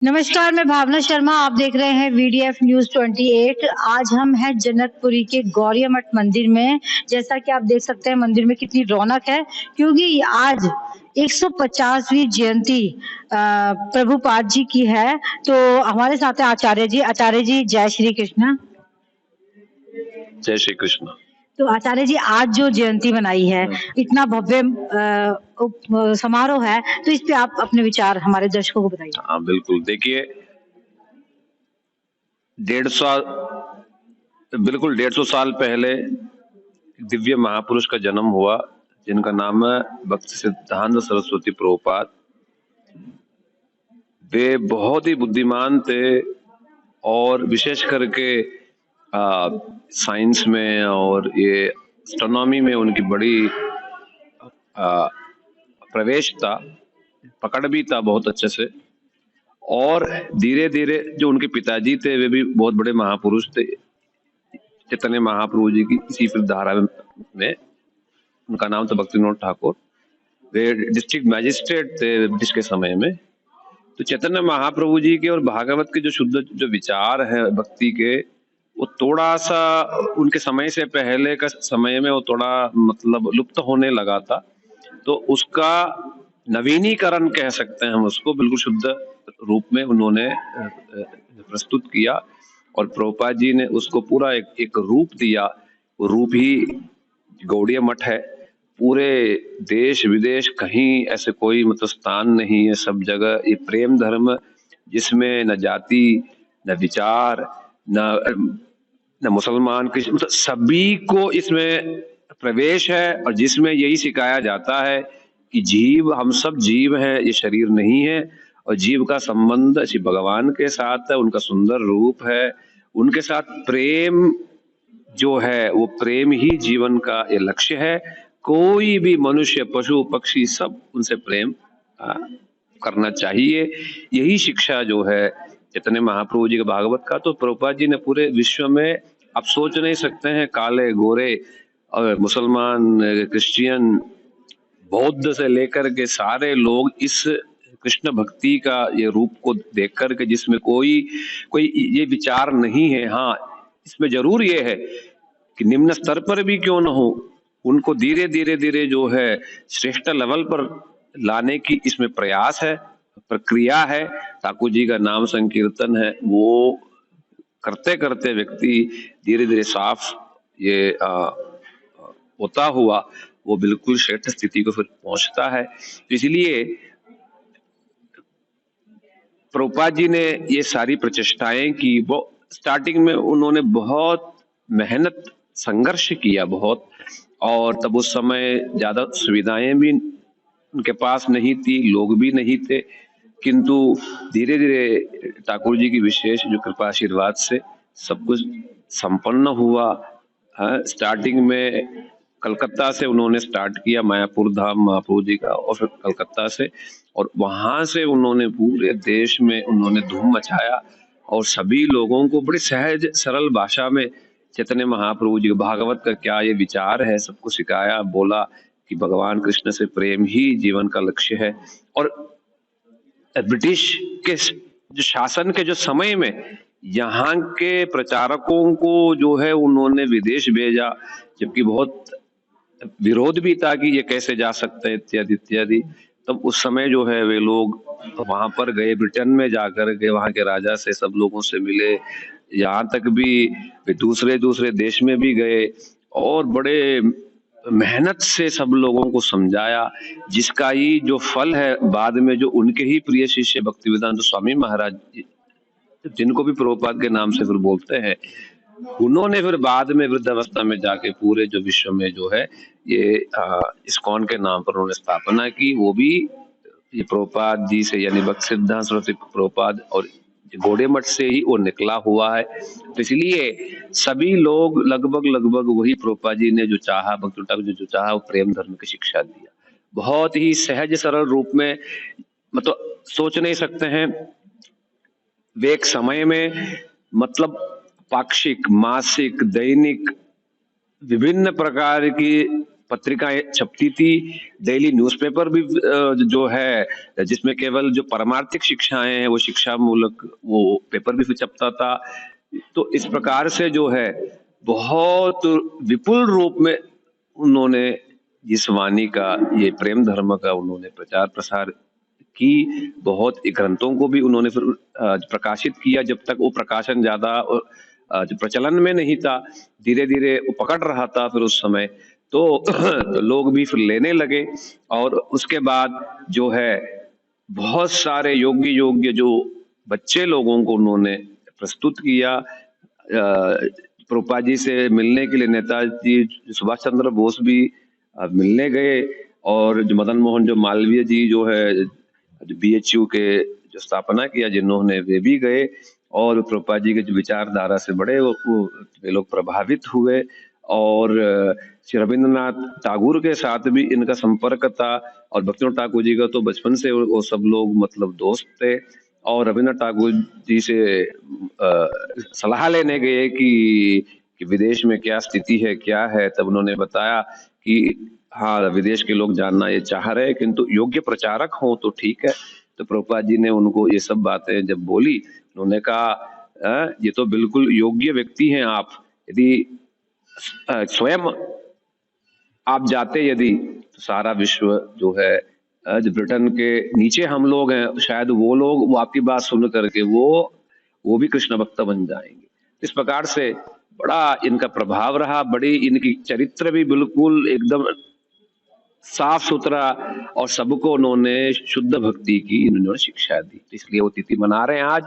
नमस्कार, मैं भावना शर्मा। आप देख रहे हैं वीडीएफ न्यूज 28। आज हम हैं जनकपुरी के गौरिया मठ मंदिर में। जैसा कि आप देख सकते हैं मंदिर में कितनी रौनक है, क्योंकि आज 150वीं जयंती प्रभुपाद जी की है। तो हमारे साथ है आचार्य जी। आचार्य जी, जय श्री कृष्ण। जय श्री कृष्ण। तो आचार्य जी, आज जो जयंती मनाई है, इतना भव्य समारोह है, तो इस पे आप अपने विचार हमारे दर्शकों को बताइए। हाँ बिल्कुल, देखिए 150 साल पहले दिव्य महापुरुष का जन्म हुआ, जिनका नाम है भक्ति सिद्धांत सरस्वती प्रभुपाद। वे बहुत ही बुद्धिमान थे और विशेष करके साइंस में और ये एस्ट्रोनॉमी में उनकी बड़ी प्रवेश था, पकड़ भी था बहुत अच्छे से। और धीरे धीरे जो उनके पिताजी थे वे भी बहुत बड़े महापुरुष थे, चैतन्य महाप्रभु जी की इसी फिर धारा में। उनका नाम था भक्तिविनोद ठाकुर। वे डिस्ट्रिक्ट मैजिस्ट्रेट थे ब्रिटिश के समय में। तो चैतन्य महाप्रभु जी के और भागवत के जो शुद्ध जो विचार है भक्ति के, वो थोड़ा सा उनके समय से पहले का समय में वो थोड़ा मतलब लुप्त होने लगा था। तो उसका नवीनीकरण कह सकते हैं हम उसको, बिल्कुल शुद्ध रूप में उन्होंने प्रस्तुत किया और प्रभुपाद जी ने उसको पूरा एक रूप दिया। वो रूप ही गौड़ीय मठ है। पूरे देश विदेश कहीं ऐसे कोई मतलब स्थान नहीं है, सब जगह ये प्रेम धर्म, जिसमें न जाति न विचार न मुसलमान कृष्ण, मतलब सभी को इसमें प्रवेश है। और जिसमें यही सिखाया जाता है कि जीव, हम सब जीव हैं, ये शरीर नहीं है। और जीव का संबंध श्री भगवान के साथ है, उनका सुंदर रूप है, उनके साथ प्रेम जो है वो प्रेम ही जीवन का ये लक्ष्य है। कोई भी मनुष्य पशु पक्षी सब उनसे प्रेम करना चाहिए। यही शिक्षा जो है चैतन्य महाप्रभु जी के भागवत का। तो प्रभुपाद जी ने पूरे विश्व में, आप सोच नहीं सकते हैं, काले गोरे और मुसलमान क्रिश्चियन बौद्ध से लेकर के सारे लोग इस कृष्ण भक्ति का ये रूप को देख करके, जिसमें कोई कोई ये विचार नहीं है। हाँ, इसमें जरूर ये है कि निम्न स्तर पर भी क्यों न हो, उनको धीरे धीरे धीरे जो है श्रेष्ठ लेवल पर लाने की इसमें प्रयास है, प्रक्रिया है। ठाकुर जी का नाम संकीर्तन है, वो करते करते व्यक्ति धीरे धीरे साफ ये होता हुआ वो बिल्कुल श्रेष्ठ स्थिति को फिर पहुंचता है। तो इसलिए प्रभुपाद जी ने ये सारी प्रचेष्टाएं की। वो स्टार्टिंग में उन्होंने बहुत मेहनत संघर्ष किया बहुत, और तब उस समय ज्यादा सुविधाएं भी उनके पास नहीं थी, लोग भी नहीं थे। किंतु धीरे धीरे ठाकुर जी की विशेष जो कृपा आशीर्वाद से सब कुछ संपन्न हुआ। स्टार्टिंग में कलकत्ता से उन्होंने स्टार्ट किया, मायापुर धाम महाप्रभु जी का, और फिर कलकत्ता से, और वहां से उन्होंने पूरे देश में उन्होंने धूम मचाया और सभी लोगों को बड़ी सहज सरल भाषा में चैतन्य महाप्रभु जी भागवत का क्या ये विचार है सबको सिखाया। बोला कि भगवान कृष्ण से प्रेम ही जीवन का लक्ष्य है। और ब्रिटिश के जो शासन के जो समय में यहाँ के प्रचारकों को जो है उन्होंने विदेश भेजा, जबकि बहुत विरोध भी था कि ये कैसे जा सकते हैं इत्यादि इत्यादि। तब उस समय जो है वे लोग वहां पर गए, ब्रिटेन में जाकर के वहां के राजा से सब लोगों से मिले। यहाँ तक भी वे दूसरे दूसरे देश में भी गए और बड़े मेहनत से सब लोगों को समझाया, जिसका ही जो फल है बाद में जो उनके ही प्रिय शिष्य भक्तिवेदांत स्वामी महाराज, जिनको भी प्रभुपाद के नाम से फिर बोलते हैं, उन्होंने फिर बाद में वृद्धावस्था में जाके पूरे जो विश्व में जो है ये इस्कॉन के नाम पर उन्होंने स्थापना की। वो भी ये प्रभुपाद जी से, यानी भक्ति सिद्धांत सरस्वती प्रभुपाद और गौड़े मठ से ही वो निकला हुआ है। तो इसलिए सभी लोग लगभग वही प्रभुपाद जी ने जो चाहा, भक्ति ठाकुर जो चाहा, वो प्रेम धर्म की शिक्षा दिया बहुत ही सहज सरल रूप में। मतलब सोच नहीं सकते हैं, वे एक समय में मतलब पाक्षिक, मासिक, दैनिक विभिन्न प्रकार की पत्रिकाएं छपती थी, डेली न्यूज़पेपर भी जो है जिसमें केवल जो परमार्थिक शिक्षाएं हैं वो शिक्षा मूलक वो पेपर भी छपता था। तो इस प्रकार से जो है बहुत विपुल रूप में उन्होंने इस वाणी का, ये प्रेम धर्म का उन्होंने प्रचार प्रसार की। बहुत ग्रंथों को भी उन्होंने फिर प्रकाशित किया। जब तक वो प्रकाशन ज्यादा जो प्रचलन में नहीं था, धीरे धीरे वो पकड़ रहा था फिर उस समय तो, तो लोग भी फिर लेने लगे। और उसके बाद जो है बहुत सारे योग्य योग्य जो बच्चे लोगों को उन्होंने प्रस्तुत किया। प्रभुपाद जी से मिलने के लिए नेताजी सुभाष चंद्र बोस भी मिलने गए, और जो मदन मोहन जो मालवीय जी जो है जो BHU के जो स्थापना किया जिन्होंने, वे भी गए और प्रभुपाद जी के जो विचारधारा से बड़े वे लोग प्रभावित हुए। और श्री रविंद्रनाथ टैगोर के साथ भी इनका संपर्क था, और भक्तिनाथ ठाकुर जी का तो बचपन से वो सब लोग मतलब दोस्त थे। और रविंद्रनाथ टैगोर जी से सलाह लेने गए कि विदेश में क्या स्थिति है क्या है, तब उन्होंने बताया कि हाँ विदेश के लोग जानना ये चाह रहे हैं, किंतु योग्य प्रचारक हो तो ठीक है। तो प्रभुपाद जी ने उनको ये सब बातें जब बोली, उन्होंने कहा ये तो बिल्कुल योग्य व्यक्ति हैं आप, यदि स्वयं आप जाते यदि तो सारा विश्व जो है जो ब्रिटेन के नीचे हम लोग हैं, शायद वो लोग वो आपकी बात सुन करके वो भी कृष्ण भक्त बन जाएंगे। इस प्रकार से बड़ा इनका प्रभाव रहा, बड़ी इनकी चरित्र भी बिल्कुल एकदम साफ सुथरा, और सबको उन्होंने शुद्ध भक्ति की इन्होंने शिक्षा दी। इसलिए वो तिथि मना रहे हैं आज।